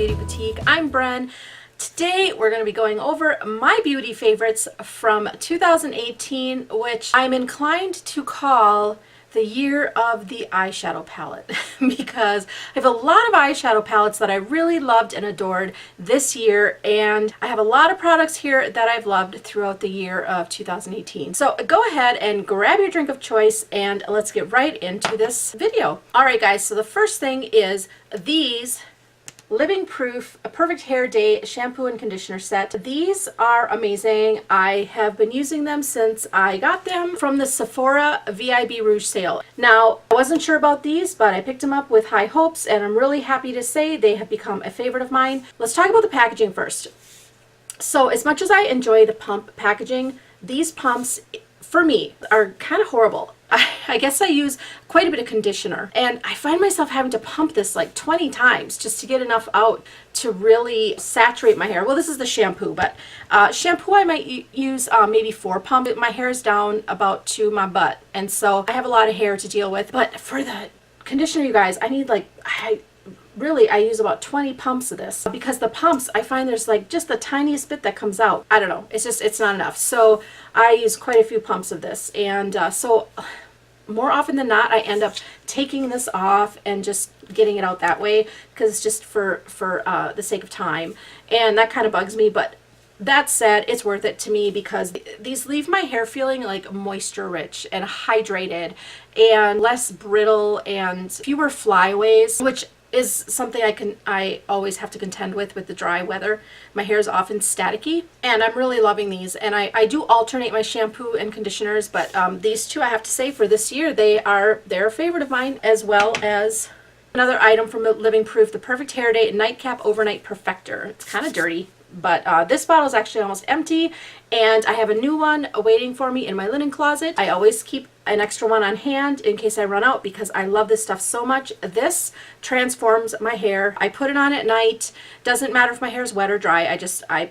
Beauty Boutique. I'm Bren. Today we're going to be going over my beauty favorites from 2018, which I'm inclined to call the year of the eyeshadow palette because I have a lot of eyeshadow palettes that I really loved and adored this year, and I have a lot of products here that I've loved throughout the year of 2018. So go ahead and grab your drink of choice and let's get right into this video. Alright guys, so the first thing is these Living Proof Perfect Hair Day shampoo and conditioner set. These are amazing. I have been using them since I got them from the Sephora VIB Rouge sale. Now, I wasn't sure about these, but I picked them up with high hopes, and I'm really happy to say they have become a favorite of mine. Let's talk about the packaging first. So, as much as I enjoy the pump packaging, these pumps, for me, are kind of horrible. I guess I use quite a bit of conditioner, and I find myself having to pump this like 20 times just to get enough out to really saturate my hair. Well, this is the shampoo, but shampoo I might use maybe 4 pumps. My hair is down about to my butt, and so I have a lot of hair to deal with. But for the conditioner, you guys, I need like, I use about 20 pumps of this, because the pumps, I find there's like just the tiniest bit that comes out. I don't know, it's not enough. So I use quite a few pumps of this, and so more often than not I end up taking this off and just getting it out that way, because it's just for the sake of time, and that kind of bugs me. But that said, it's worth it to me because these leave my hair feeling like moisture rich and hydrated and less brittle and fewer flyaways, which is something I always have to contend with the dry weather. My hair is often staticky, and I'm really loving these. And I do alternate my shampoo and conditioners, but these two, I have to say, for this year, they're a favorite of mine, as well as another item from Living Proof, the Perfect Hair Day Nightcap Overnight Perfector. It's kind of dirty, but this bottle is actually almost empty, and I have a new one waiting for me in my linen closet. I always keep an extra one on hand in case I run out, because I love this stuff so much. This transforms my hair. I put it on at night. Doesn't matter if my hair is wet or dry. I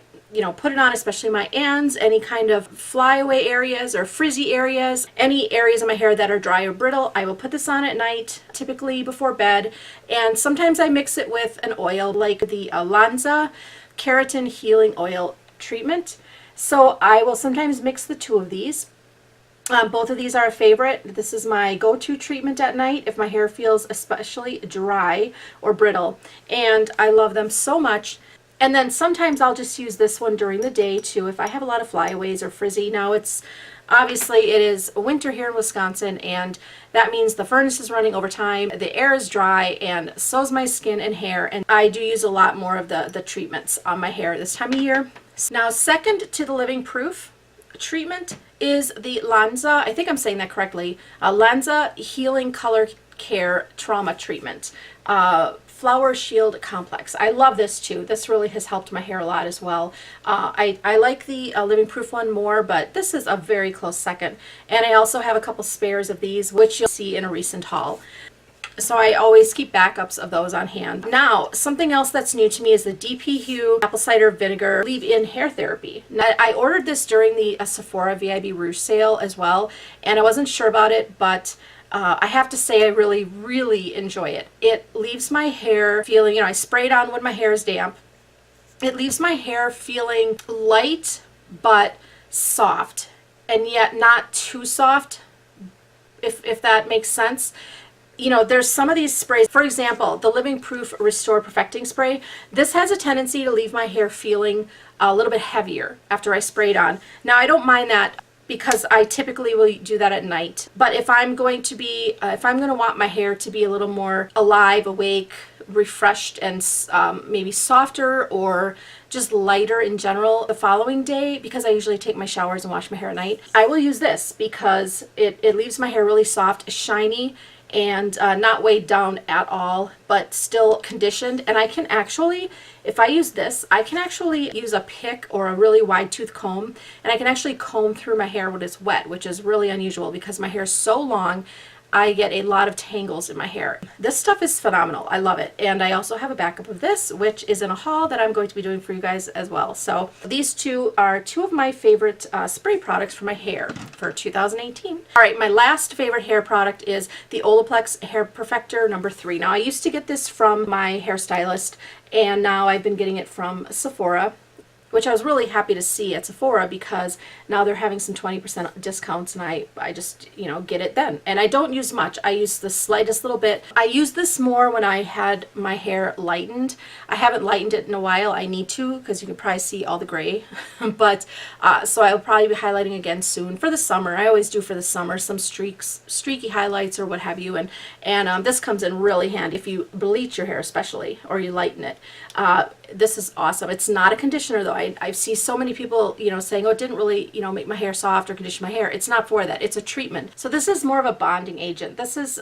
put it on, especially my ends, any kind of flyaway areas or frizzy areas, any areas of my hair that are dry or brittle. I will put this on at night, typically before bed, and sometimes I mix it with an oil like the Lanza Keratin Healing Oil Treatment. So I will sometimes mix the two of these. Both of these are a favorite. This is my go-to treatment at night if my hair feels especially dry or brittle, and I love them so much. And then sometimes I'll just use this one during the day too if I have a lot of flyaways or frizzy. Now, it is winter here in Wisconsin, and that means the furnace is running overtime, the air is dry, and so is my skin and hair, and I do use a lot more of the treatments on my hair this time of year. Now, second to the Living Proof treatment is the Lanza, I think I'm saying that correctly, Lanza Healing Color Care Trauma Treatment. Flower Shield Complex. I love this too. This really has helped my hair a lot as well. I like the Living Proof one more, but this is a very close second. And I also have a couple spares of these, which you'll see in a recent haul. So I always keep backups of those on hand. Now, something else that's new to me is the DP Hue Apple Cider Vinegar Leave-In Hair Therapy. Now, I ordered this during the Sephora VIB Rouge sale as well, and I wasn't sure about it, but I have to say I really, really enjoy it. It leaves my hair feeling, I spray it on when my hair is damp. It leaves my hair feeling light but soft, and yet not too soft, if that makes sense. There's some of these sprays, for example, the Living Proof Restore Perfecting Spray. This has a tendency to leave my hair feeling a little bit heavier after I spray it on. Now, I don't mind that because I typically will do that at night. But if I'm going to want my hair to be a little more alive, awake, refreshed, and maybe softer or just lighter in general the following day, because I usually take my showers and wash my hair at night, I will use this because it leaves my hair really soft, shiny, and not weighed down at all, but still conditioned. And I can actually, if I use this, I can actually use a pick or a really wide tooth comb, and I can actually comb through my hair when it's wet, which is really unusual because my hair is so long. I get a lot of tangles in my hair. This stuff is phenomenal. I love it. And I also have a backup of this, which is in a haul that I'm going to be doing for you guys as well. So these two are two of my favorite spray products for my hair for 2018. All right, my last favorite hair product is the Olaplex Hair Perfector number 3. Now, I used to get this from my hairstylist, and now I've been getting it from Sephora, which I was really happy to see at Sephora because now they're having some 20% discounts, and I just, you know, get it then. And I don't use much. I use the slightest little bit. I use this more when I had my hair lightened. I haven't lightened it in a while. I need to, because you can probably see all the gray. But so I'll probably be highlighting again soon for the summer. I always do for the summer, some streaky highlights or what have you. And this comes in really handy if you bleach your hair especially, or you lighten it. This is awesome. It's not a conditioner though. I see so many people, you know, saying, oh, it didn't really, you know, make my hair soft or condition my hair. It's not for that. It's a treatment. So this is more of a bonding agent. This is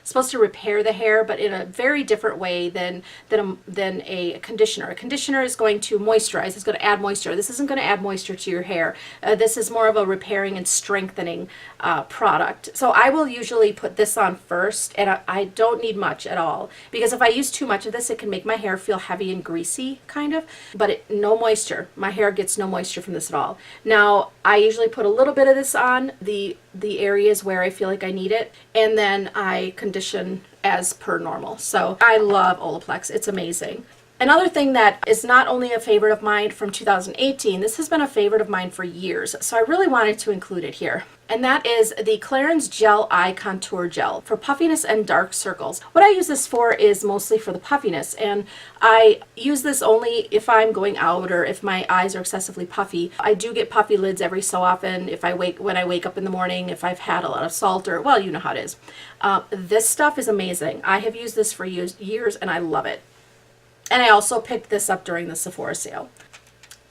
supposed to repair the hair, but in a very different way than a conditioner. A conditioner is going to moisturize. It's going to add moisture. This isn't going to add moisture to your hair. This is more of a repairing and strengthening product. So I will usually put this on first, and I don't need much at all, because if I use too much of this, it can make my hair feel heavy and greasy, kind of, but no moisture. My hair gets no moisture from this at all. Now, I usually put a little bit of this on the areas where I feel like I need it, and then I condition as per normal. So I love Olaplex. It's amazing. Another thing that is not only a favorite of mine from 2018, this has been a favorite of mine for years, so I really wanted to include it here. And that is the Clarins Gel Eye Contour Gel for puffiness and dark circles. What I use this for is mostly for the puffiness, and I use this only if I'm going out or if my eyes are excessively puffy. I do get puffy lids every so often when I wake up in the morning, if I've had a lot of salt, or, well, you know how it is. This stuff is amazing. I have used this for years and I love it. And I also picked this up during the Sephora sale.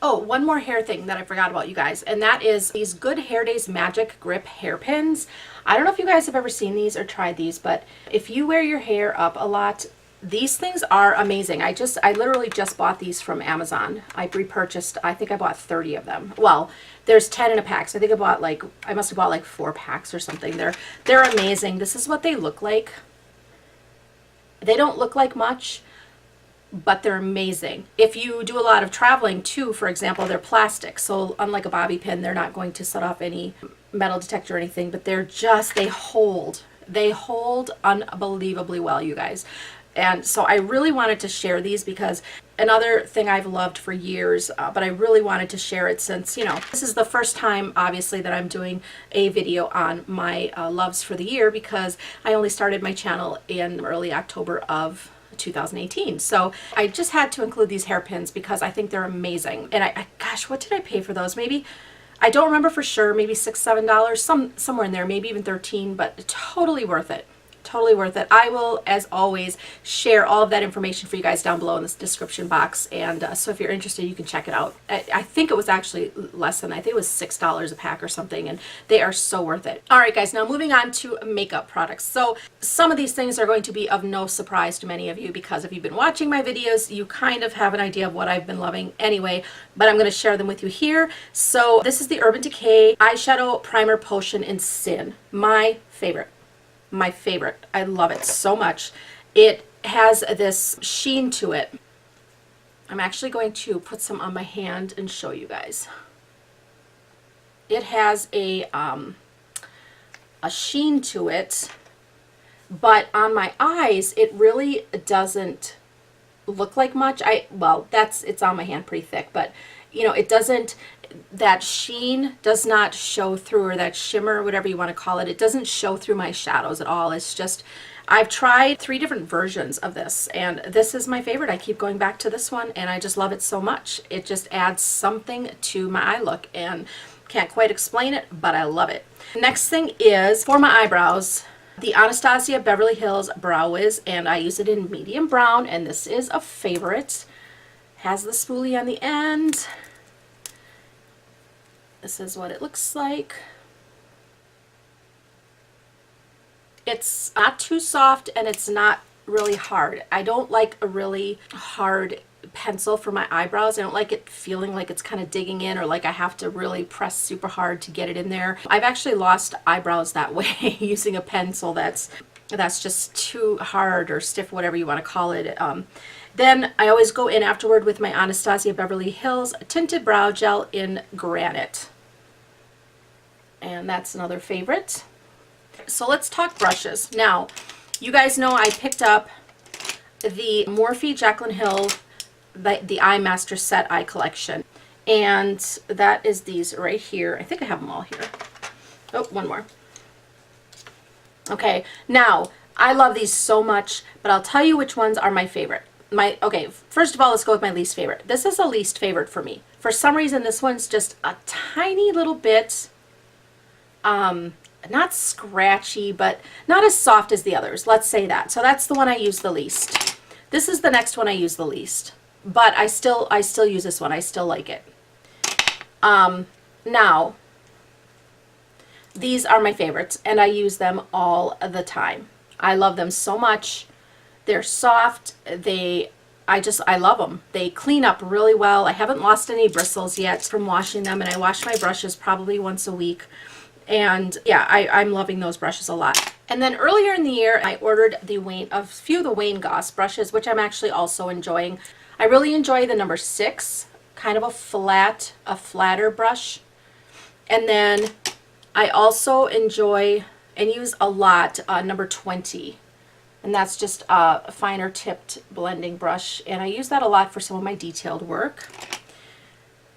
Oh, one more hair thing that I forgot about, you guys, and that is these Good Hair Days Magic Grip hairpins. I don't know if you guys have ever seen these or tried these, but if you wear your hair up a lot, these things are amazing. I literally just bought these from Amazon. I repurchased, I think I bought 30 of them. Well, there's 10 in a pack, so I think I must have bought like 4 packs or something. They're amazing. This is what they look like. They don't look like much, but they're amazing. If you do a lot of traveling too, for example, they're plastic, so unlike a bobby pin, they're not going to set off any metal detector or anything, but they hold unbelievably well, you guys. And so I really wanted to share these because another thing I've loved for years, but I really wanted to share it since, you know, this is the first time, obviously, that I'm doing a video on my loves for the year, because I only started my channel in early October of 2018. So I just had to include these hairpins because I think they're amazing. And gosh, what did I pay for those? Maybe, I don't remember for sure, maybe $6, $7, somewhere in there, maybe even 13, but totally worth it. Totally worth it. I will, as always, share all of that information for you guys down below in this description box, and so if you're interested, you can check it out. I think it was actually less than, I think it was $6 a pack or something, and they are so worth it. All right, guys, now moving on to makeup products. So some of these things are going to be of no surprise to many of you, because if you've been watching my videos, you kind of have an idea of what I've been loving anyway, but I'm going to share them with you here. So this is the Urban Decay Eyeshadow Primer Potion in Sin. My favorite. My favorite. I love it so much. It has this sheen to it. I'm actually going to put some on my hand and show you guys. It has a sheen to it, but on my eyes it really doesn't look like much. It's on my hand pretty thick, but you know, it doesn't, that sheen does not show through, or that shimmer, whatever you want to call it, it doesn't show through my shadows at all. It's just, I've tried 3 different versions of this, and this is my favorite. I keep going back to this one, and I just love it so much. It just adds something to my eye look, and can't quite explain it, but I love it. Next thing is, for my eyebrows, the Anastasia Beverly Hills Brow Wiz, and I use it in medium brown, and this is a favorite. Has the spoolie on the end. This is what it looks like. It's not too soft, and it's not really hard. I don't like a really hard pencil for my eyebrows. I don't like it feeling like it's kind of digging in, or like I have to really press super hard to get it in there. I've actually lost eyebrows that way using a pencil that's just too hard or stiff, whatever you want to call it. Then I always go in afterward with my Anastasia Beverly Hills Tinted Brow Gel in Granite. And that's another favorite. So let's talk brushes. Now, you guys know I picked up the Morphe Jaclyn Hill, the Eye Master Set Eye Collection. And that is these right here. I think I have them all here. Oh, one more. Okay, now, I love these so much, but I'll tell you which ones are my favorite. Okay, first of all, let's go with my least favorite. This is a least favorite for me. For some reason, this one's just a tiny little bit, not scratchy, but not as soft as the others. Let's say that. So that's the one I use the least. This is the next one I use the least, but I still use this one. I still like it. Now, these are my favorites, and I use them all the time. I love them so much. They're soft. I love them. They clean up really well. I haven't lost any bristles yet from washing them, and I wash my brushes probably once a week. And yeah, I'm loving those brushes a lot. And then earlier in the year, I ordered a few of the Wayne Goss brushes, which I'm actually also enjoying. I really enjoy the number 6, kind of a flatter brush. And then I also enjoy and use a lot number 20. And that's just a finer tipped blending brush. And I use that a lot for some of my detailed work.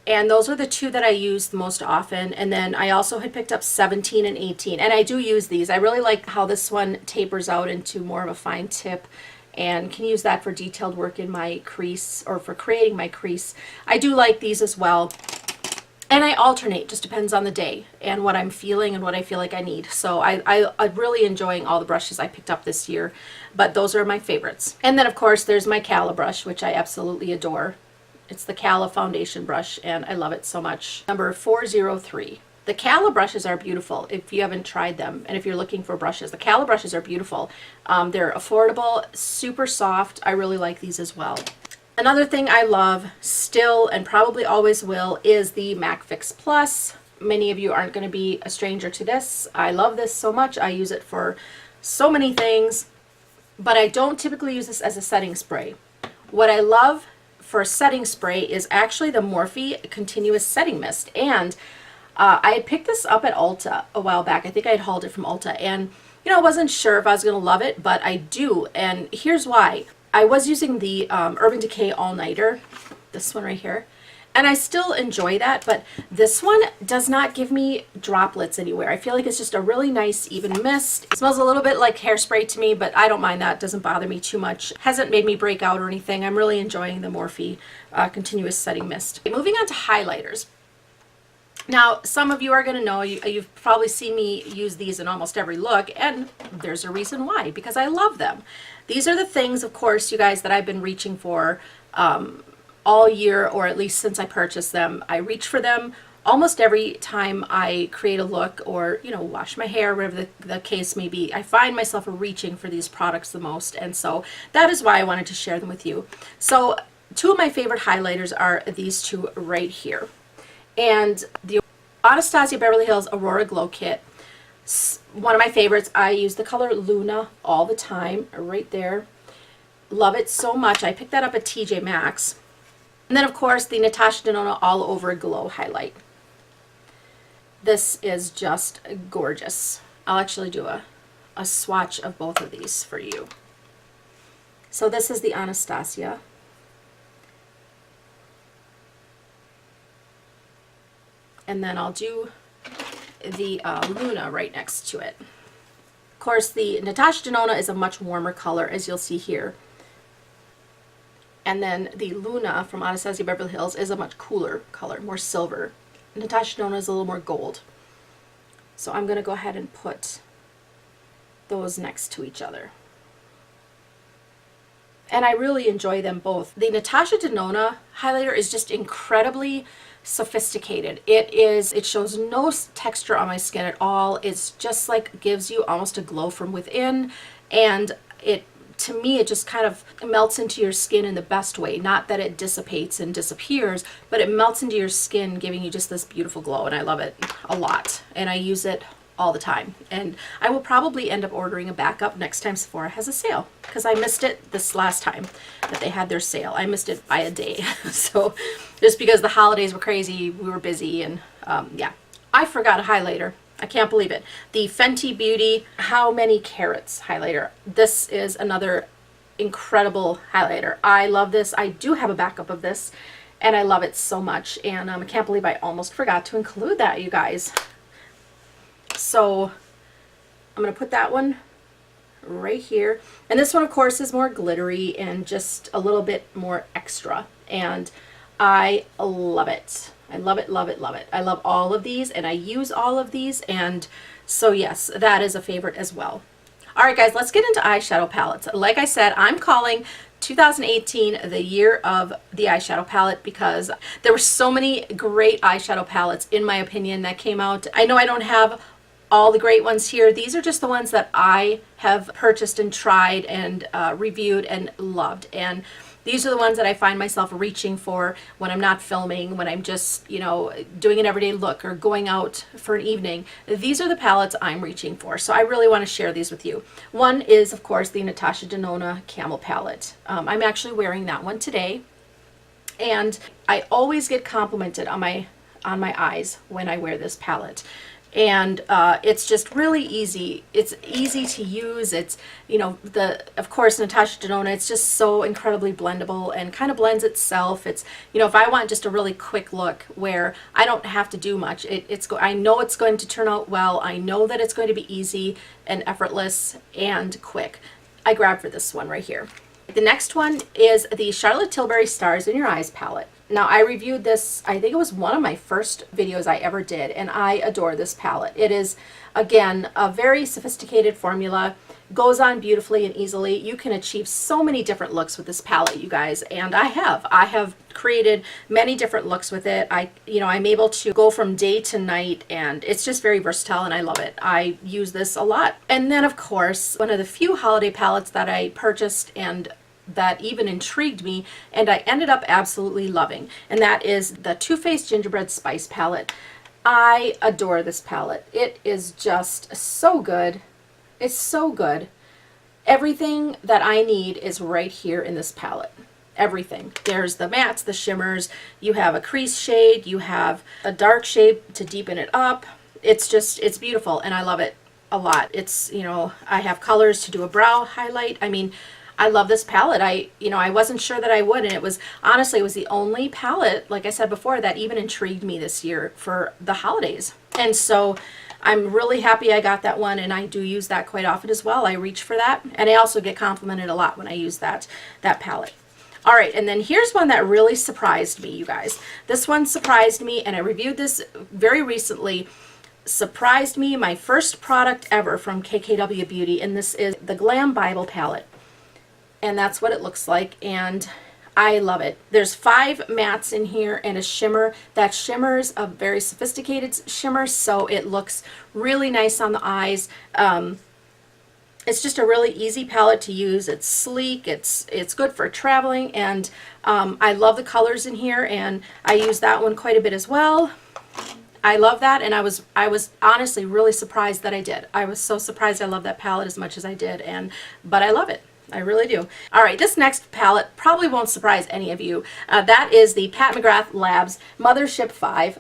And those are the two that I use the most often. And then I also had picked up 17 and 18. And I do use these. I really like how this one tapers out into more of a fine tip, and can use that for detailed work in my crease or for creating my crease. I do like these as well. And I alternate, just depends on the day and what I'm feeling and what I feel like I need. So I'm really enjoying all the brushes I picked up this year, but those are my favorites. And then of course there's my Cala brush, which I absolutely adore. It's the Cala foundation brush, and I love it so much. Number 403. The Cala brushes are beautiful if you haven't tried them, and if you're looking for brushes. The Cala brushes are beautiful. They're affordable, super soft. I really like these as well. Another thing I love still and probably always will is the MAC Fix Plus. Many of you aren't going to be a stranger to this. I love this so much. I use it for so many things, but I don't typically use this as a setting spray. What I love for a setting spray is actually the Morphe Continuous Setting Mist. And I had picked this up at Ulta a while back. I think I had hauled it from Ulta, and you know, I wasn't sure if I was going to love it, but I do. And here's why. I was using the Urban Decay All Nighter, this one right here, and I still enjoy that, but this one does not give me droplets anywhere. I feel like it's just a really nice even mist. It smells a little bit like hairspray to me, but I don't mind that. It doesn't bother me too much. Hasn't made me break out or anything. I'm really enjoying the Morphe Continuous Setting Mist. Moving on to highlighters. Now, some of you are going to know, you've probably seen me use these in almost every look, and there's a reason why, because I love them. These are the things, of course, you guys, that I've been reaching for all year, or at least since I purchased them. I reach for them almost every time I create a look or, you know, wash my hair, whatever the case may be. I find myself reaching for these products the most, and so that is why I wanted to share them with you. So two of my favorite highlighters are these two right here. And the Anastasia Beverly Hills Aurora Glow Kit, one of my favorites. I use the color Luna all the time, right there. Love it so much. I picked that up at TJ Maxx. And then, of course, the Natasha Denona All Over Glow Highlight. This is just gorgeous. I'll actually do a swatch of both of these for you. So this is the Anastasia. And then I'll do the Luna right next to it. Of course, the Natasha Denona is a much warmer color, as you'll see here. And then the Luna from Anastasia Beverly Hills is a much cooler color, more silver. Natasha Denona is a little more gold. So I'm going to go ahead and put those next to each other. And I really enjoy them both. The Natasha Denona highlighter is just incredibly sophisticated. It shows no texture on my skin at all. It's just like gives you almost a glow from within, and it to me, it just kind of melts into your skin in the best way. Not that it dissipates and disappears, but it melts into your skin, giving you just this beautiful glow, and I love it a lot. And I use it all the time. And I will probably end up ordering a backup next time Sephora has a sale, because I missed it this last time that they had their sale. I missed it by a day. So just because the holidays were crazy, we were busy, and yeah. I forgot a highlighter. I can't believe it. The Fenty Beauty How Many Carats highlighter. This is another incredible highlighter. I love this. I do have a backup of this, and I love it so much. And I can't believe I almost forgot to include that, you guys. So I'm going to put that one right here. And this one, of course, is more glittery and just a little bit more extra. And I love it. I love it, love it, love it. I love all of these, and I use all of these. And so, yes, that is a favorite as well. All right, guys, let's get into eyeshadow palettes. Like I said, I'm calling 2018 the year of the eyeshadow palette, because there were so many great eyeshadow palettes, in my opinion, that came out. I know I don't have all the great ones here. These are just the ones that I have purchased and tried and reviewed and loved. And these are the ones that I find myself reaching for when I'm not filming, when I'm just, you know, doing an everyday look or going out for an evening. These are the palettes I'm reaching for. So I really want to share these with you. One is, of course, the Natasha Denona Camel palette. I'm actually wearing that one today. And I always get complimented on my eyes when I wear this palette. And it's just really easy. It's easy to use. It's, you know, of course, Natasha Denona, it's just so incredibly blendable and kind of blends itself. It's, you know, if I want just a really quick look where I don't have to do much, I know it's going to turn out well. I know that it's going to be easy and effortless and quick. I grabbed for this one right here. The next one is the Charlotte Tilbury Stars in Your Eyes palette. Now, I reviewed this, I think it was one of my first videos I ever did, and I adore this palette. It is, again, a very sophisticated formula, goes on beautifully and easily. You can achieve so many different looks with this palette, you guys, and I have created many different looks with it. I'm able to go from day to night, and it's just very versatile, and I love it. I use this a lot. And then, of course, one of the few holiday palettes that I purchased and that even intrigued me, and I ended up absolutely loving, and that is the Too Faced Gingerbread Spice palette. I adore this palette. It is just so good. It's so good. Everything that I need is right here in this palette. Everything. There's the mattes, the shimmers, you have a crease shade, you have a dark shade to deepen it up. It's beautiful, and I love it a lot. It's, you know, I have colors to do a brow highlight. I mean, I love this palette. I wasn't sure that I would, and it was the only palette, like I said before, that even intrigued me this year for the holidays. And so I'm really happy I got that one, and I do use that quite often as well. I reach for that, and I also get complimented a lot when I use that palette. All right, and then here's one that really surprised me, you guys. This one surprised me, and I reviewed this very recently. Surprised me, my first product ever from KKW Beauty, and this is the Glam Bible palette. And that's what it looks like, and I love it. There's 5 mattes in here and a shimmer. That shimmer's a very sophisticated shimmer, so it looks really nice on the eyes. It's just a really easy palette to use. It's sleek, it's good for traveling, and I love the colors in here, and I use that one quite a bit as well. I love that, and I was honestly really surprised that I did. I was so surprised I love that palette as much as I did, but I love it. I really do. All right, this next palette probably won't surprise any of you. That is the Pat McGrath Labs Mothership 5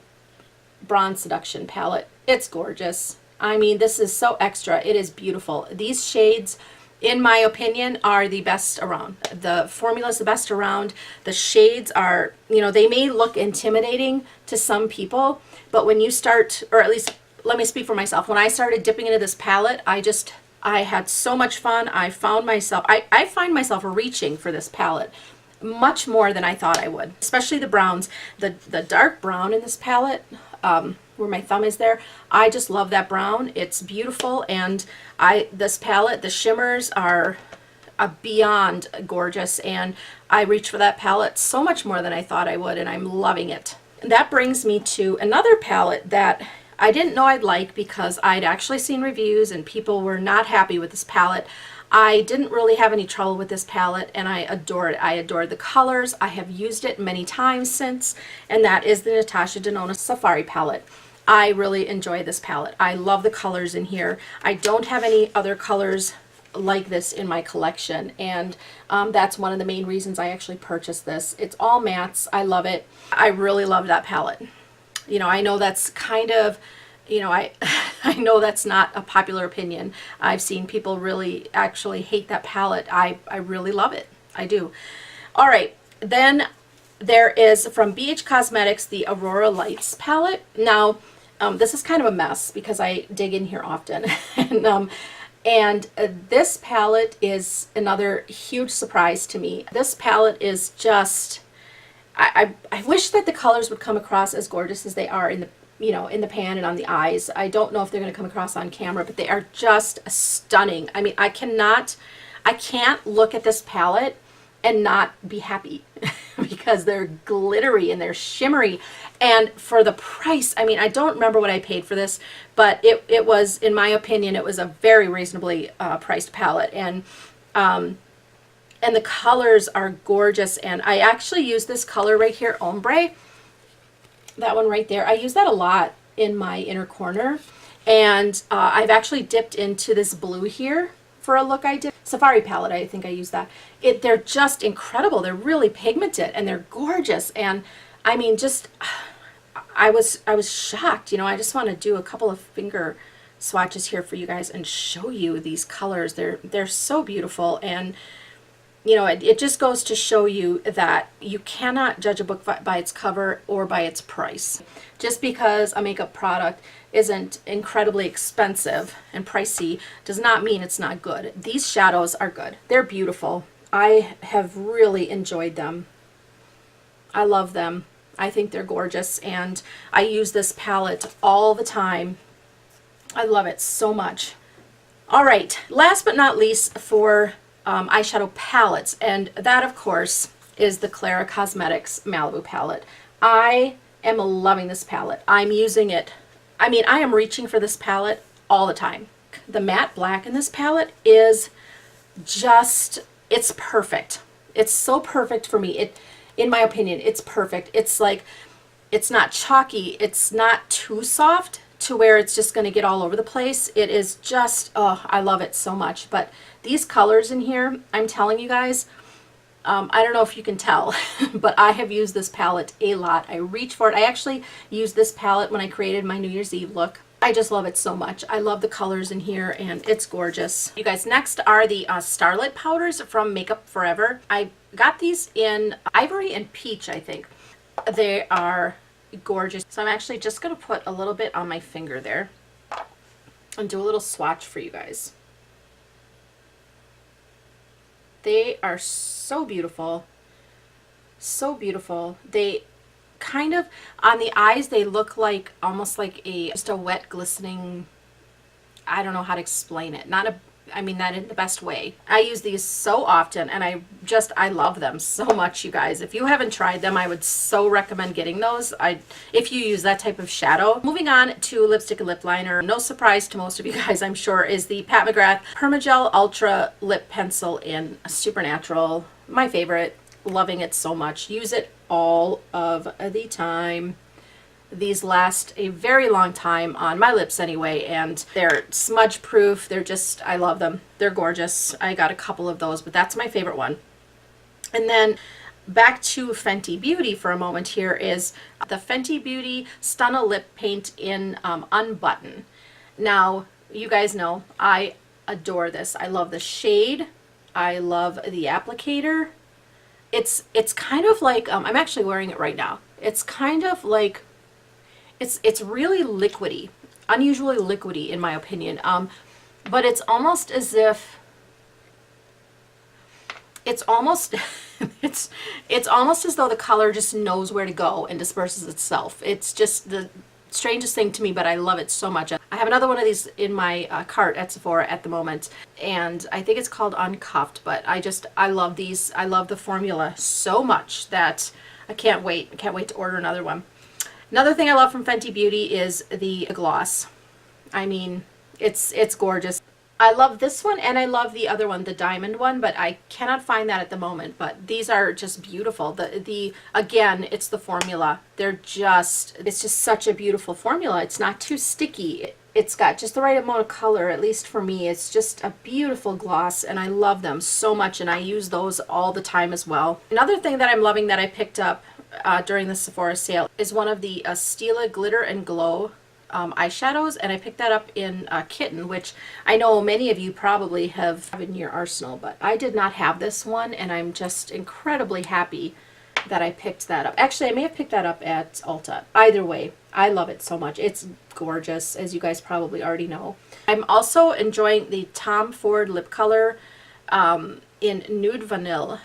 Bronze Seduction palette. It's gorgeous. I mean, this is so extra. It is beautiful. These shades, in my opinion, are the best around. The formula is the best around. The shades are, you know, they may look intimidating to some people, but when you start, or at least let me speak for myself, when I started dipping into this palette, I had so much fun. I find myself reaching for this palette much more than I thought I would, especially the browns. The dark brown in this palette, where my thumb is there, I just love that brown. It's beautiful, and this palette, the shimmers are beyond gorgeous, and I reach for that palette so much more than I thought I would, and I'm loving it. And that brings me to another palette that I didn't know I'd like, because I'd actually seen reviews and people were not happy with this palette. I didn't really have any trouble with this palette, and I adore it. I adore the colors. I have used it many times since, and that is the Natasha Denona Safari palette. I really enjoy this palette. I love the colors in here. I don't have any other colors like this in my collection, and that's one of the main reasons I actually purchased this. It's all mattes. I love it. I really love that palette. You know, I know that's kind of, you know, I know that's not a popular opinion. I've seen people really actually hate that palette. I really love it. I do. All right, then there is from BH Cosmetics the Aurora Lights palette. Now, this is kind of a mess because I dig in here often. And this palette is another huge surprise to me. This palette is just, I wish that the colors would come across as gorgeous as they are in the, you know, in the pan and on the eyes. I don't know if they're going to come across on camera, but they are just stunning. I mean, I can't look at this palette and not be happy because they're glittery and they're shimmery. And for the price, I mean, I don't remember what I paid for this, but it was, in my opinion, it was a very reasonably priced palette. And the colors are gorgeous. And I actually use this color right here, Ombre, that one right there. I use that a lot in my inner corner. And I've actually dipped into this blue here for a look I did. Safari palette, I think I used that. They're just incredible. They're really pigmented and they're gorgeous. And I mean, just, I was shocked. You know, I just want to do a couple of finger swatches here for you guys and show you these colors. They're so beautiful. And you know, it just goes to show you that you cannot judge a book by its cover or by its price. Just because a makeup product isn't incredibly expensive and pricey does not mean it's not good. These shadows are good. They're beautiful. I have really enjoyed them. I love them. I think they're gorgeous, and I use this palette all the time. I love it so much. All right, last but not least for eyeshadow palettes, and that of course is the Clara Cosmetics Malibu palette. I am loving this palette. I'm using it. I mean, I am reaching for this palette all the time. The matte black in this palette is just, it's perfect. It's so perfect for me. In my opinion, it's perfect. It's like, it's not chalky. It's not too soft to where it's just going to get all over the place. It is just, oh, I love it so much. But these colors in here, I'm telling you guys, I don't know if you can tell, but I have used this palette a lot. I reach for it. I actually used this palette when I created my New Year's Eve look. I just love it so much. I love the colors in here, and it's gorgeous. You guys, next are the Starlit powders from Makeup Forever. I got these in Ivory and Peach, I think. They are gorgeous. So I'm actually just going to put a little bit on my finger there and do a little swatch for you guys. They are so beautiful. So beautiful. They kind of, on the eyes, they look like almost like just a wet glistening, I don't know how to explain it. I mean that in the best way. I use these so often, and I love them so much, you guys. If you haven't tried them, I would so recommend getting those. If you use that type of shadow. Moving on to lipstick and lip liner. No surprise to most of you guys, I'm sure, is the Pat McGrath Permagel Ultra Lip Pencil in Supernatural. My favorite. Loving it so much. Use it all of the time. These last a very long time on my lips anyway, and they're smudge proof. They're just, I love them. They're gorgeous. I got a couple of those, but that's my favorite one. And then back to Fenty Beauty for a moment here is the Fenty Beauty Stunna Lip Paint in Unbutton. Now, you guys know I adore this. I love the shade. I love the applicator. It's kind of like, I'm actually wearing it right now. It's kind of like, it's really liquidy, unusually liquidy in my opinion. But it's almost as if, it's almost as though the color just knows where to go and disperses itself. It's just the strangest thing to me, but I love it so much. I have another one of these in my cart at Sephora at the moment, and I think it's called Uncuffed, but I love these. I love the formula so much that I can't wait to order another one. Another thing I love from Fenty Beauty is the gloss. I mean, it's gorgeous. I love this one, and I love the other one, the diamond one, but I cannot find that at the moment. But these are just beautiful. The again, it's the formula. It's just such a beautiful formula. It's not too sticky. It's got just the right amount of color, at least for me. It's just a beautiful gloss, and I love them so much, and I use those all the time as well. Another thing that I'm loving that I picked up during the Sephora sale is one of the Stila Glitter and Glow eyeshadows, and I picked that up in Kitten, which I know many of you probably have in your arsenal, but I did not have this one, and I'm just incredibly happy that I picked that up. Actually, I may have picked that up at Ulta. Either way, I love it so much. It's gorgeous, as you guys probably already know. I'm also enjoying the Tom Ford lip color in Nude Vanilla.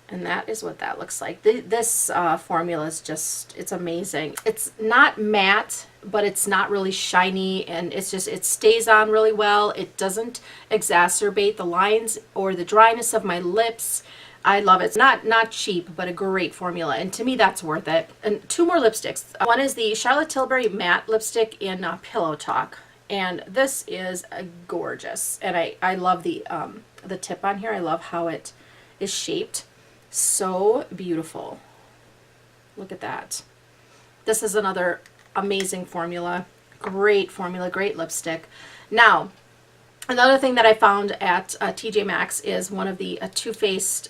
And that is what that looks like. This formula is just, it's amazing. It's not matte, but it's not really shiny, and it's just, it stays on really well. It doesn't exacerbate the lines or the dryness of my lips. I love it. It's not cheap, but a great formula, and to me that's worth it. And two more lipsticks. One is the Charlotte Tilbury matte lipstick in Pillow Talk, and this is gorgeous. And I love the tip on here. I love how it is shaped. So beautiful. Look at that. This is another amazing formula. Great formula, great lipstick. Now, another thing that I found at TJ Maxx is one of the Too Faced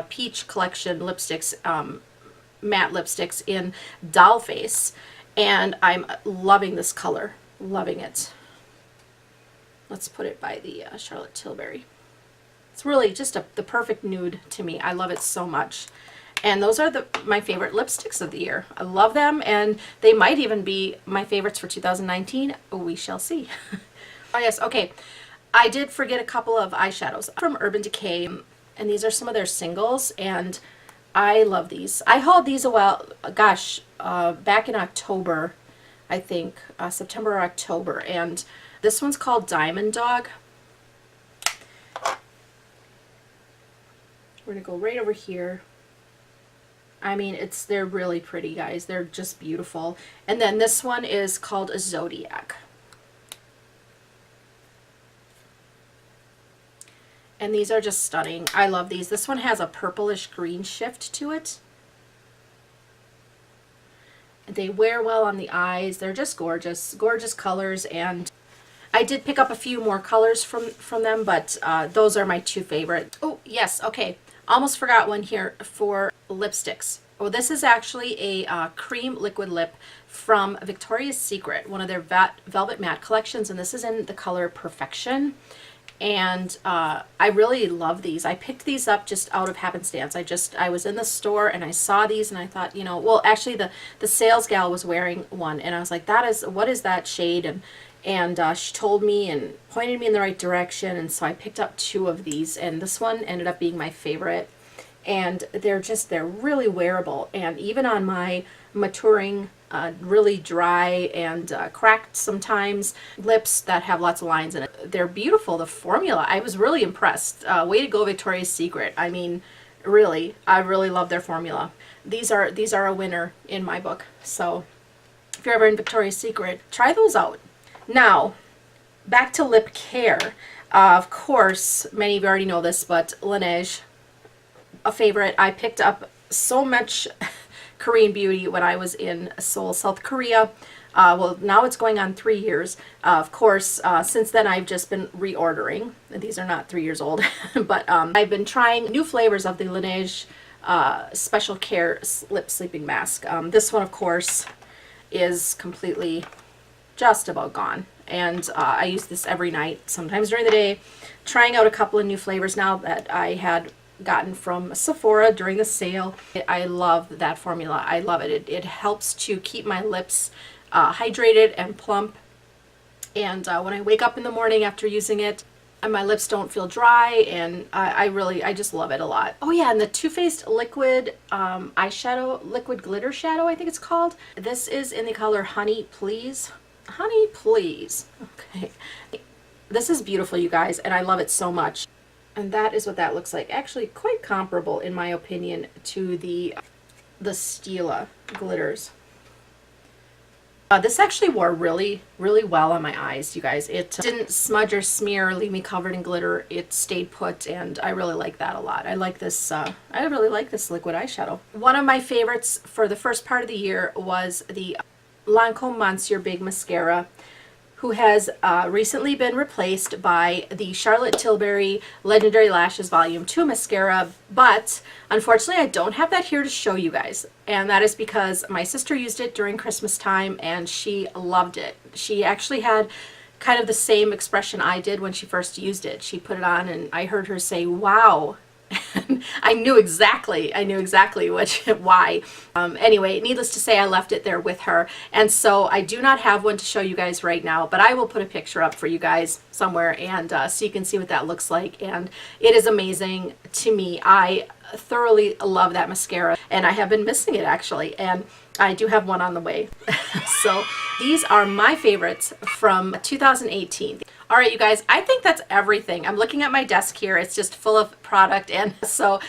Peach Collection lipsticks, matte lipsticks in Doll Face, and I'm loving this color. Loving it. Let's put it by the Charlotte Tilbury. It's really just the perfect nude to me. I love it so much. And those are my favorite lipsticks of the year. I love them, and they might even be my favorites for 2019. We shall see. Oh yes, okay. I did forget a couple of eyeshadows from Urban Decay, and these are some of their singles, and I love these. I hauled these a while, gosh, back in October, I think, September or October, and this one's called Diamond Dog. We're going to go right over here. I mean, they're really pretty, guys. They're just beautiful. And then this one is called a Zodiac. And these are just stunning. I love these. This one has a purplish green shift to it. They wear well on the eyes. They're just gorgeous. Gorgeous colors. And I did pick up a few more colors from them, but those are my two favorite. Oh, yes. Okay. Almost forgot one here for lipsticks. Oh, this is actually a cream liquid lip from Victoria's Secret, one of their Velvet Matte collections, and this is in the color Perfection. And I really love these. I picked these up just out of happenstance. I was in the store and I saw these and I thought, you know, well, actually the sales gal was wearing one, and I was like, what is that shade? And she told me and pointed me in the right direction, and so I picked up two of these, and this one ended up being my favorite. And they're really wearable, and even on my maturing, really dry and cracked sometimes lips that have lots of lines in it, they're beautiful. The formula, I was really impressed. Way to go, Victoria's Secret. I mean, really, I really love their formula. These are a winner in my book. So if you're ever in Victoria's Secret, try those out. Now, back to lip care. Of course, many of you already know this, but Laneige, a favorite. I picked up so much Korean beauty when I was in Seoul, South Korea. Well, now it's going on 3 years. Of course, since then I've just been reordering. These are not 3 years old, but I've been trying new flavors of the Laneige Special Care Lip Sleeping Mask. This one, of course, is completely just about gone, and I use this every night, sometimes during the day, trying out a couple of new flavors now that I had gotten from Sephora during the sale. I love that formula. I love it. It helps to keep my lips hydrated and plump, and when I wake up in the morning after using it, and my lips don't feel dry, and I just love it a lot. Oh yeah, and the Too Faced liquid eyeshadow, liquid glitter shadow, I think it's called. This is in the color Honey Please. Honey Please. Okay. This is beautiful, you guys, and I love it so much. And that is what that looks like. Actually, quite comparable, in my opinion, to the Stila glitters. This actually wore really, really well on my eyes, you guys. It didn't smudge or smear or leave me covered in glitter. It stayed put, and I really like that a lot. I like this, I really like this liquid eyeshadow. One of my favorites for the first part of the year was the Lancome Monsieur Big Mascara, who has recently been replaced by the Charlotte Tilbury Legendary Lashes Volume 2 mascara, but unfortunately I don't have that here to show you guys, and that is because my sister used it during Christmas time and she loved it. She actually had kind of the same expression I did when she first used it. She put it on and I heard her say, "Wow." I knew exactly why. Anyway, needless to say, I left it there with her, and so I do not have one to show you guys right now, but I will put a picture up for you guys somewhere, and so you can see what that looks like. And it is amazing to me. I thoroughly love that mascara, and I have been missing it actually, and I do have one on the way. So these are my favorites from 2018. All right, you guys, I think that's everything. I'm looking at my desk here. It's just full of product, and so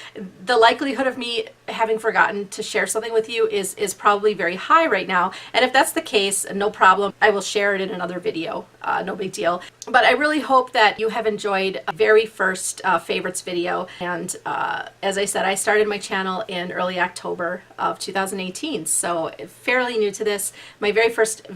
the likelihood of me having forgotten to share something with you is probably very high right now. And if that's the case, no problem. I will share it in another video. No big deal. But I really hope that you have enjoyed the very first favorites video. And as I said, I started my channel in early October of 2018, so fairly new to this. My very first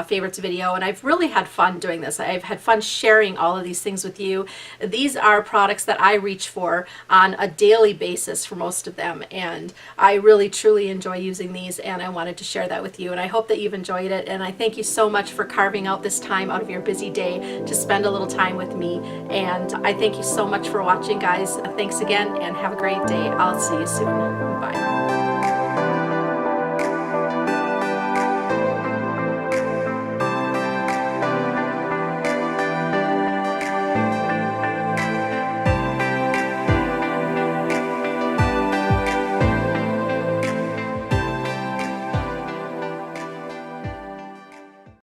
favorites video, and I've really had fun doing this. I've had fun sharing all of these things with you. These are products that I reach for on a daily basis for most of them, and I really truly enjoy using these, and I wanted to share that with you, and I hope that you've enjoyed it. And I thank you so much for carving out this time out of your busy day to spend a little time with me, and I thank you so much for watching, guys. Thanks again, and have a great day. I'll see you soon.